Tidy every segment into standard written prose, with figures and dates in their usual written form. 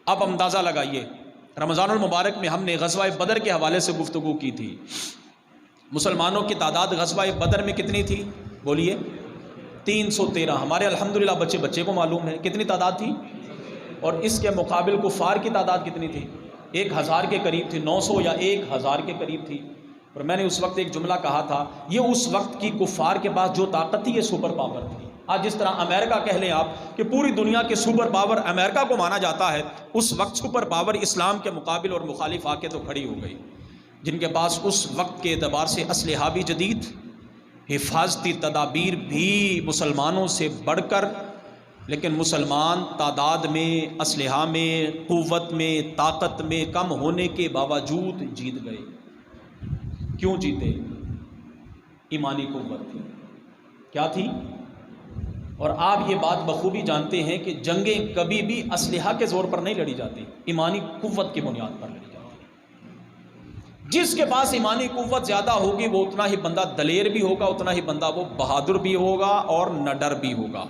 اب اندازہ لگائیے، رمضان المبارک میں ہم نے غزوہ بدر کے حوالے سے گفتگو کی تھی۔ مسلمانوں کی تعداد غزوہ بدر میں کتنی تھی؟ بولیے 313۔ ہمارے الحمدللہ بچے کو معلوم ہے کتنی تعداد تھی، اور اس کے مقابل کفار کی تعداد کتنی تھی؟ 1000 کے قریب تھی، 900 یا 1000 کے قریب تھی۔ اور میں نے اس وقت ایک جملہ کہا تھا، یہ اس وقت کی کفار کے پاس جو طاقت تھی یہ سپر پاور تھی۔ آج جس طرح امریکہ کہہ لیں آپ کہ پوری دنیا کے سپر پاور امریکہ کو مانا جاتا ہے، اس وقت سپر پاور اسلام کے مقابل اور مخالف آ کے تو کھڑی ہو گئی، جن کے پاس اس وقت کے اعتبار سے اسلحہ بھی جدید، حفاظتی تدابیر بھی مسلمانوں سے بڑھ کر، لیکن مسلمان تعداد میں، اسلحہ میں، قوت میں، طاقت میں کم ہونے کے باوجود جیت گئے۔ کیوں جیتے؟ ایمانی قوت تھی۔ کیا تھی؟ اور آپ یہ بات بخوبی جانتے ہیں کہ جنگیں کبھی بھی اسلحہ کے زور پر نہیں لڑی جاتی، ایمانی قوت کی بنیاد پر لڑی جاتی۔ جس کے پاس ایمانی قوت زیادہ ہوگی وہ اتنا ہی بندہ دلیر بھی ہوگا، اتنا ہی بندہ وہ بہادر بھی ہوگا اور نڈر بھی ہوگا۔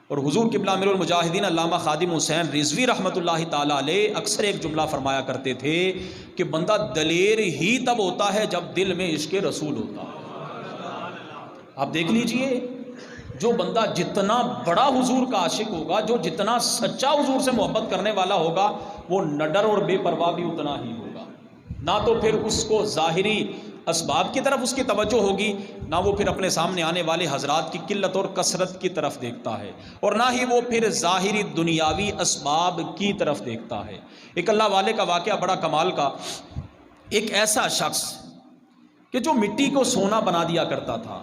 اور حضور قبلہ امیر المجاہدین علامہ خادم حسین رضوی رحمۃ اللہ تعالیٰ علیہ اکثر ایک جملہ فرمایا کرتے تھے کہ بندہ دلیر ہی تب ہوتا ہے جب دل میں عشق رسول ہوتا ہے۔ آپ دیکھ لیجئے، جو بندہ جتنا بڑا حضور کا عاشق ہوگا، جو جتنا سچا حضور سے محبت کرنے والا ہوگا، وہ نڈر اور بے پرواہ بھی اتنا ہی ہوگا۔ نہ تو پھر اس کو ظاہری اسباب کی طرف اس کی توجہ ہوگی، نہ وہ پھر اپنے سامنے آنے والے حضرات کی قلت اور کثرت کی طرف دیکھتا ہے، اور نہ ہی وہ پھر ظاہری دنیاوی اسباب کی طرف دیکھتا ہے۔ ایک اللہ والے کا واقعہ بڑا کمال کا، ایک ایسا شخص کہ جو مٹی کو سونا بنا دیا کرتا تھا،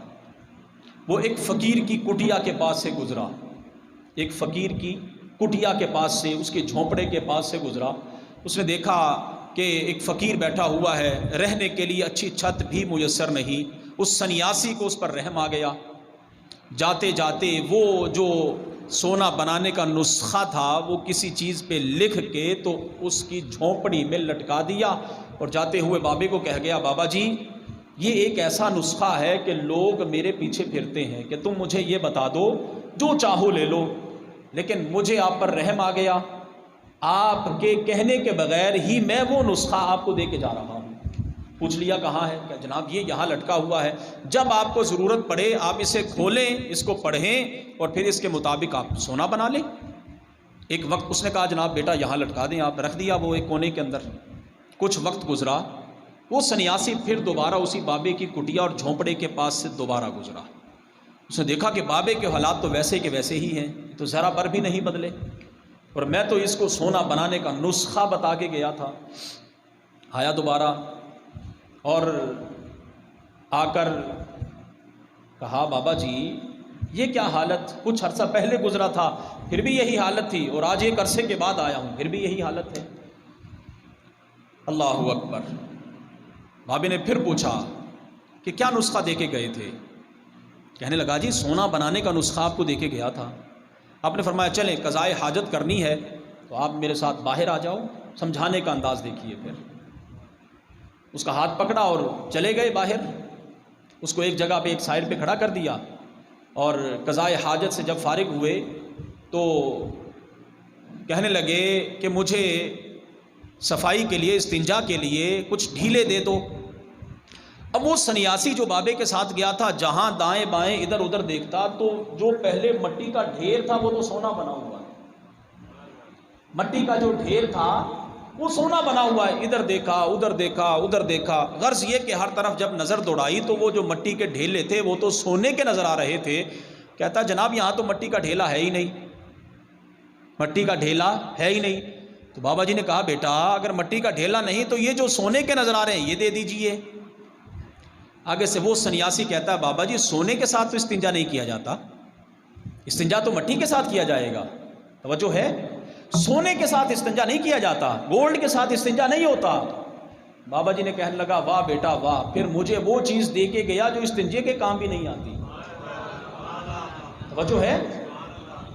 وہ ایک فقیر کی کٹیا کے پاس سے گزرا، ایک فقیر کی کٹیا کے پاس سے، اس کے جھونپڑے کے پاس سے گزرا۔ اس نے دیکھا کہ ایک فقیر بیٹھا ہوا ہے، رہنے کے لیے اچھی چھت بھی میسر نہیں۔ اس سنیاسی کو اس پر رحم آ گیا۔ جاتے جاتے وہ جو سونا بنانے کا نسخہ تھا وہ کسی چیز پہ لکھ کے تو اس کی جھونپڑی میں لٹکا دیا، اور جاتے ہوئے بابے کو کہہ گیا، بابا جی یہ ایک ایسا نسخہ ہے کہ لوگ میرے پیچھے پھرتے ہیں کہ تم مجھے یہ بتا دو جو چاہو لے لو، لیکن مجھے آپ پر رحم آ گیا، آپ کے کہنے کے بغیر ہی میں وہ نسخہ آپ کو دے کے جا رہا ہوں۔ پوچھ لیا کہاں ہے؟ کہ جناب یہ یہاں لٹکا ہوا ہے، جب آپ کو ضرورت پڑے آپ اسے کھولیں، اس کو پڑھیں اور پھر اس کے مطابق آپ سونا بنا لیں۔ ایک وقت اس نے کہا جناب بیٹا یہاں لٹکا دیں، آپ رکھ دیا وہ ایک کونے کے اندر۔ کچھ وقت گزرا، وہ سنیاسی پھر دوبارہ اسی بابے کی کٹیا اور جھونپڑے کے پاس سے دوبارہ گزرا۔ اس نے دیکھا کہ بابے کے حالات تو ویسے کے ویسے ہی ہیں، تو ذرا بر بھی نہیں بدلے، اور میں تو اس کو سونا بنانے کا نسخہ بتا کے گیا تھا۔ آیا دوبارہ اور آ کر کہا بابا جی یہ کیا حالت، کچھ عرصہ پہلے گزرا تھا پھر بھی یہی حالت تھی، اور آج ایک عرصے کے بعد آیا ہوں پھر بھی یہی حالت ہے۔ اللہ اکبر۔ بابے نے پھر پوچھا کہ کیا نسخہ دے کے گئے تھے؟ کہنے لگا جی سونا بنانے کا نسخہ آپ کو دے کے گیا تھا۔ آپ نے فرمایا چلیں قضائے حاجت کرنی ہے تو آپ میرے ساتھ باہر آ جاؤ۔ سمجھانے کا انداز دیکھیے۔ پھر اس کا ہاتھ پکڑا اور چلے گئے باہر، اس کو ایک جگہ پہ ایک سائڈ پہ کھڑا کر دیا، اور قضائے حاجت سے جب فارغ ہوئے تو کہنے لگے کہ مجھے صفائی کے لیے، استنجا کے لیے کچھ ڈھیلے دے دو۔ اب وہ سنیاسی جو بابے کے ساتھ گیا تھا جہاں دائیں بائیں ادھر ادھر دیکھتا تو جو پہلے مٹی کا ڈھیر تھا وہ تو سونا بنا ہوا ہے، مٹی کا جو ڈھیر تھا وہ سونا بنا ہوا ہے۔ ادھر دیکھا ادھر دیکھا ادھر دیکھا، غرض یہ کہ ہر طرف جب نظر دوڑائی تو وہ جو مٹی کے ڈھیلے تھے وہ تو سونے کے نظر آ رہے تھے۔ کہتا جناب یہاں تو مٹی کا ڈھیلا ہے ہی نہیں، مٹی کا ڈھیلا ہے ہی نہیں۔ تو بابا جی نے کہا بیٹا اگر مٹی کا ڈھیلا نہیں تو یہ جو سونے کے نظر آ رہے ہیں یہ دے دیجئے۔ آگے سے وہ سنیاسی کہتا ہے بابا جی سونے کے ساتھ تو استنجا نہیں کیا جاتا، استنجا تو مٹی کے ساتھ کیا جائے گا۔ توجہ ہے، سونے کے ساتھ استنجا نہیں کیا جاتا، گولڈ کے ساتھ استنجا نہیں ہوتا۔ بابا جی نے کہنے لگا واہ بیٹا واہ، پھر مجھے وہ چیز دے کے گیا جو استنجے کے کام بھی نہیں آتی۔ توجہ ہے،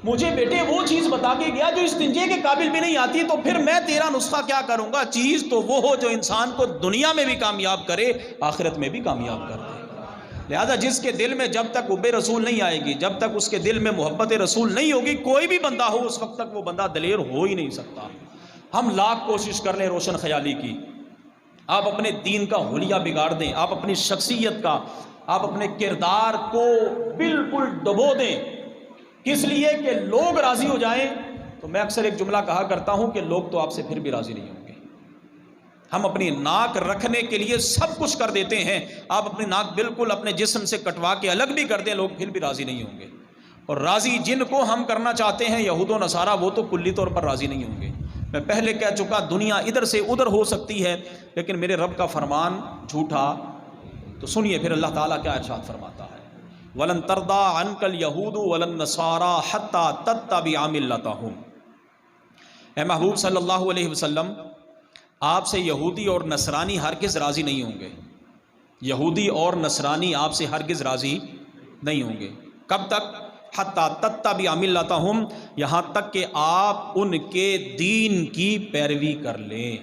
مجھے بیٹے وہ چیز بتا کے گیا جو استنجے کے قابل بھی نہیں آتی، تو پھر میں تیرا نسخہ کیا کروں گا؟ چیز تو وہ ہو جو انسان کو دنیا میں بھی کامیاب کرے، آخرت میں بھی کامیاب کر دے۔ لہذا جس کے دل میں جب تک حب رسول نہیں آئے گی، جب تک اس کے دل میں محبت رسول نہیں ہوگی، کوئی بھی بندہ ہو اس وقت تک وہ بندہ دلیر ہو ہی نہیں سکتا۔ ہم لاکھ کوشش کر لیں روشن خیالی کی، آپ اپنے دین کا حلیہ بگاڑ دیں، آپ اپنی شخصیت کا، آپ اپنے کردار کو بالکل ڈبو دیں، کس لیے کہ لوگ راضی ہو جائیں، تو میں اکثر ایک جملہ کہا کرتا ہوں کہ لوگ تو آپ سے پھر بھی راضی نہیں ہوں گے۔ ہم اپنی ناک رکھنے کے لیے سب کچھ کر دیتے ہیں، آپ اپنی ناک بالکل اپنے جسم سے کٹوا کے الگ بھی کر دیں، لوگ پھر بھی راضی نہیں ہوں گے۔ اور راضی جن کو ہم کرنا چاہتے ہیں یہود و نصارہ، وہ تو کلی طور پر راضی نہیں ہوں گے۔ میں پہلے کہہ چکا دنیا ادھر سے ادھر ہو سکتی ہے، لیکن میرے رب کا فرمان جھوٹا۔ تو سنیے پھر اللہ تعالیٰ کیا ارشاد فرماتا ہے، وَلَن تَرْضَىٰ عَنْكَ الْيَهُودُ وَلَا النَّصَارَىٰ حَتَّىٰ تَتَّبِعَ مِلَّتَهُمْ۔ اے محبوب صلی اللہ علیہ وسلم، آپ سے یہودی اور نصرانی ہرگز راضی نہیں ہوں گے، یہودی اور نصرانی آپ سے ہرگز راضی نہیں ہوں گے۔ کب تک؟ حتیٰ تتبع ملتہم، یہاں تک کہ آپ ان کے دین کی پیروی کر لیں۔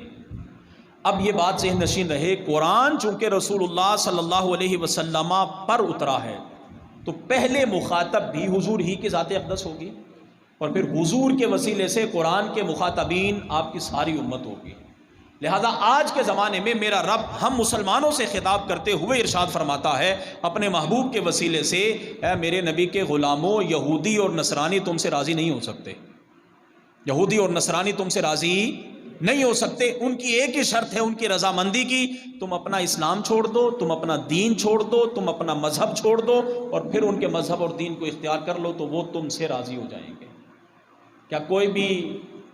اب یہ بات ذہن نشین رہے، قرآن چونکہ رسول اللہ صلی اللہ علیہ وسلم پر اترا ہے تو پہلے مخاطب بھی حضور ہی کی ذات اقدس ہوگی، اور پھر حضور کے وسیلے سے قرآن کے مخاطبین آپ کی ساری امت ہوگی۔ لہذا آج کے زمانے میں میرا رب ہم مسلمانوں سے خطاب کرتے ہوئے ارشاد فرماتا ہے اپنے محبوب کے وسیلے سے، اے میرے نبی کے غلاموں، یہودی اور نصرانی تم سے راضی نہیں ہو سکتے، یہودی اور نصرانی تم سے راضی نہیں ہو سکتے۔ ان کی ایک ہی شرط ہے، ان کی رضامندی کی، تم اپنا اسلام چھوڑ دو، تم اپنا دین چھوڑ دو، تم اپنا مذہب چھوڑ دو، اور پھر ان کے مذہب اور دین کو اختیار کر لو تو وہ تم سے راضی ہو جائیں گے۔ کیا کوئی بھی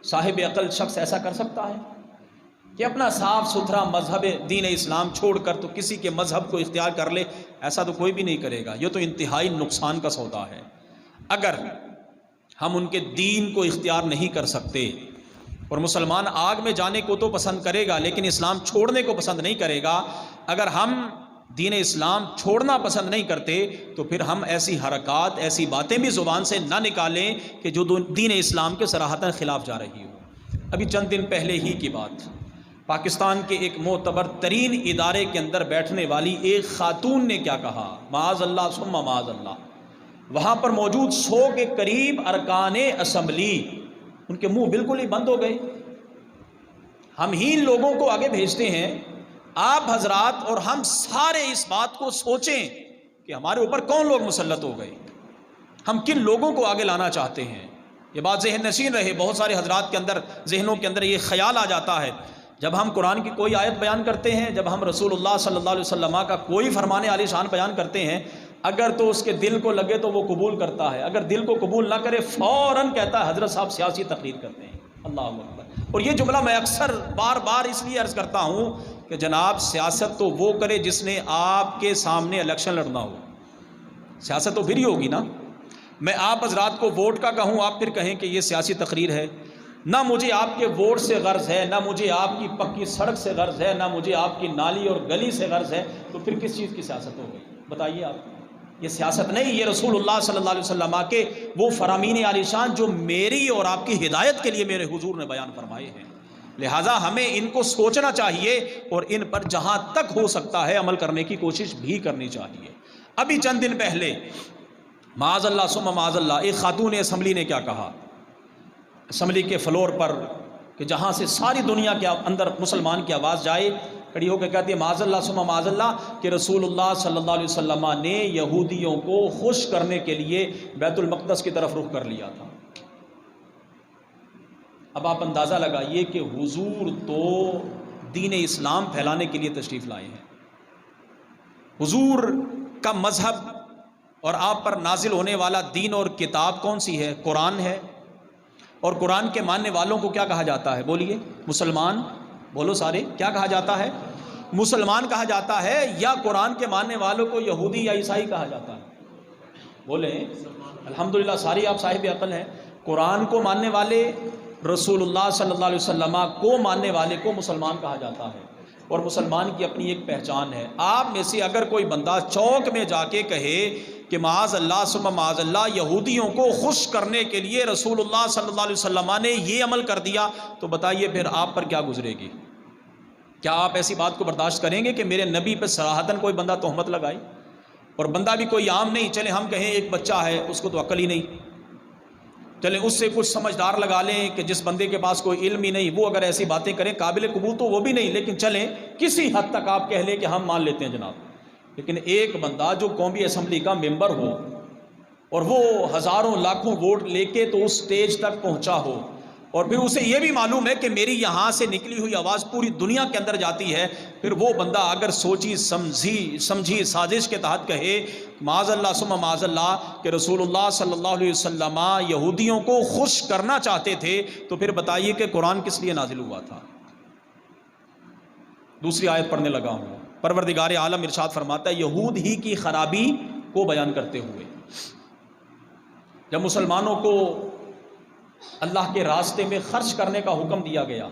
صاحب عقل شخص ایسا کر سکتا ہے کہ اپنا صاف ستھرا مذہب دین اسلام چھوڑ کر تو کسی کے مذہب کو اختیار کر لے؟ ایسا تو کوئی بھی نہیں کرے گا، یہ تو انتہائی نقصان کا سودا ہے۔ اگر ہم ان کے دین کو اختیار نہیں کر سکتے، اور مسلمان آگ میں جانے کو تو پسند کرے گا لیکن اسلام چھوڑنے کو پسند نہیں کرے گا، اگر ہم دین اسلام چھوڑنا پسند نہیں کرتے تو پھر ہم ایسی حرکات، ایسی باتیں بھی زبان سے نہ نکالیں کہ جو دین اسلام کے صراحتاً خلاف جا رہی ہو۔ ابھی چند دن پہلے ہی کی بات، پاکستان کے ایک معتبر ترین ادارے کے اندر بیٹھنے والی ایک خاتون نے کیا کہا، معاذ اللہ ثم معاذ اللہ، وہاں پر موجود 100 کے قریب ارکان اسمبلی، ان کے منہ بالکل ہی بند ہو گئے۔ ہم ہی ان لوگوں کو آگے بھیجتے ہیں، آپ حضرات اور ہم سارے اس بات کو سوچیں کہ ہمارے اوپر کون لوگ مسلط ہو گئے، ہم کن لوگوں کو آگے لانا چاہتے ہیں۔ یہ بات ذہن نشین رہے، بہت سارے حضرات کے اندر، ذہنوں کے اندر یہ خیال آ جاتا ہے جب ہم قرآن کی کوئی آیت بیان کرتے ہیں، جب ہم رسول اللہ صلی اللہ علیہ وسلم کا کوئی فرمان عالی شان بیان کرتے ہیں، اگر تو اس کے دل کو لگے تو وہ قبول کرتا ہے، اگر دل کو قبول نہ کرے فوراً کہتا ہے حضرت صاحب سیاسی تقریر کرتے ہیں۔ اللہ اکبر۔ اور یہ جملہ میں اکثر بار بار اس لیے عرض کرتا ہوں کہ جناب سیاست تو وہ کرے جس نے آپ کے سامنے الیکشن لڑنا ہو، سیاست تو پھر ہی ہوگی نا۔ میں آپ حضرات کو ووٹ کا کہوں، آپ پھر کہیں کہ یہ سیاسی تقریر ہے، نہ مجھے آپ کے ووٹ سے غرض ہے، نہ مجھے آپ کی پکی سڑک سے غرض ہے، نہ مجھے آپ کی نالی اور گلی سے غرض ہے، تو پھر کس چیز کی سیاست ہو گئی بتائیے آپ؟ یہ سیاست نہیں، یہ رسول اللہ صلی اللہ علیہ وسلم کے وہ فرامین عالی شان جو میری اور آپ کی ہدایت کے لیے میرے حضور نے بیان فرمائے ہیں۔ لہٰذا ہمیں ان کو سوچنا چاہیے اور ان پر جہاں تک ہو سکتا ہے عمل کرنے کی کوشش بھی کرنی چاہیے۔ ابھی چند دن پہلے معاذ اللہ ثم معاذ اللہ ایک خاتون اسمبلی نے کیا کہا، اسمبلی کے فلور پر، کہ جہاں سے ساری دنیا کے اندر مسلمان کی آواز جائے، کھڑی ہو کے کہتی ہے معاذ اللہ ثم معاذ اللہ کہ رسول اللہ صلی اللہ علیہ وسلم نے یہودیوں کو خوش کرنے کے لیے بیت المقدس کی طرف رخ کر لیا تھا۔ اب آپ اندازہ لگائیے کہ حضور تو دین اسلام پھیلانے کے لیے تشریف لائے ہیں، حضور کا مذہب اور آپ پر نازل ہونے والا دین اور کتاب کون سی ہے؟ قرآن ہے، اور قرآن کے ماننے والوں کو کیا کہا جاتا ہے؟ بولیے، مسلمان، بولو سارے، کیا کہا جاتا ہے؟ مسلمان کہا جاتا ہے، یا قرآن کے ماننے والوں کو یہودی یا عیسائی کہا جاتا ہے؟ بولیں الحمدللہ ساری آپ صاحب عقل ہیں۔ قرآن کو ماننے والے، رسول اللہ صلی اللہ علیہ وسلم کو ماننے والے کو مسلمان کہا جاتا ہے، اور مسلمان کی اپنی ایک پہچان ہے۔ آپ میں سے اگر کوئی بندہ چوک میں جا کے کہے کہ معاذ اللہ ثم معاذ اللہ یہودیوں کو خوش کرنے کے لیے رسول اللہ صلی اللہ علیہ وسلم نے یہ عمل کر دیا، تو بتائیے پھر آپ پر کیا گزرے گی؟ کیا آپ ایسی بات کو برداشت کریں گے کہ میرے نبی پہ صراحتاً کوئی بندہ تہمت لگائے؟ اور بندہ بھی کوئی عام نہیں، چلے ہم کہیں ایک بچہ ہے اس کو تو عقل ہی نہیں، چلیں اس سے کچھ سمجھدار لگا لیں کہ جس بندے کے پاس کوئی علم ہی نہیں وہ اگر ایسی باتیں کریں قابل قبول تو وہ بھی نہیں، لیکن چلیں کسی حد تک آپ کہہ لیں کہ ہم مان لیتے ہیں جناب۔ لیکن ایک بندہ جو قومی اسمبلی کا ممبر ہو اور وہ ہزاروں لاکھوں ووٹ لے کے تو اس سٹیج تک پہنچا ہو، اور پھر اسے یہ بھی معلوم ہے کہ میری یہاں سے نکلی ہوئی آواز پوری دنیا کے اندر جاتی ہے، پھر وہ بندہ اگر سوچی سمجھی سازش کے تحت کہے معاذ اللہ ثم معاذ اللہ کہ رسول اللہ صلی اللہ علیہ وسلم یہودیوں کو خوش کرنا چاہتے تھے، تو پھر بتائیے کہ قرآن کس لیے نازل ہوا تھا؟ دوسری آیت پڑھنے لگا ہوں۔ پروردگار عالم ارشاد فرماتا ہے یہود ہی کی خرابی کو بیان کرتے ہوئے، جب مسلمانوں کو اللہ کے راستے میں خرچ کرنے کا حکم دیا گیا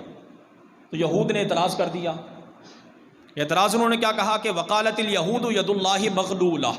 تو یہود نے اعتراض کر دیا۔ اعتراض انہوں نے کیا کہا کہ وقالت الیہود ید اللہ مغلولہ،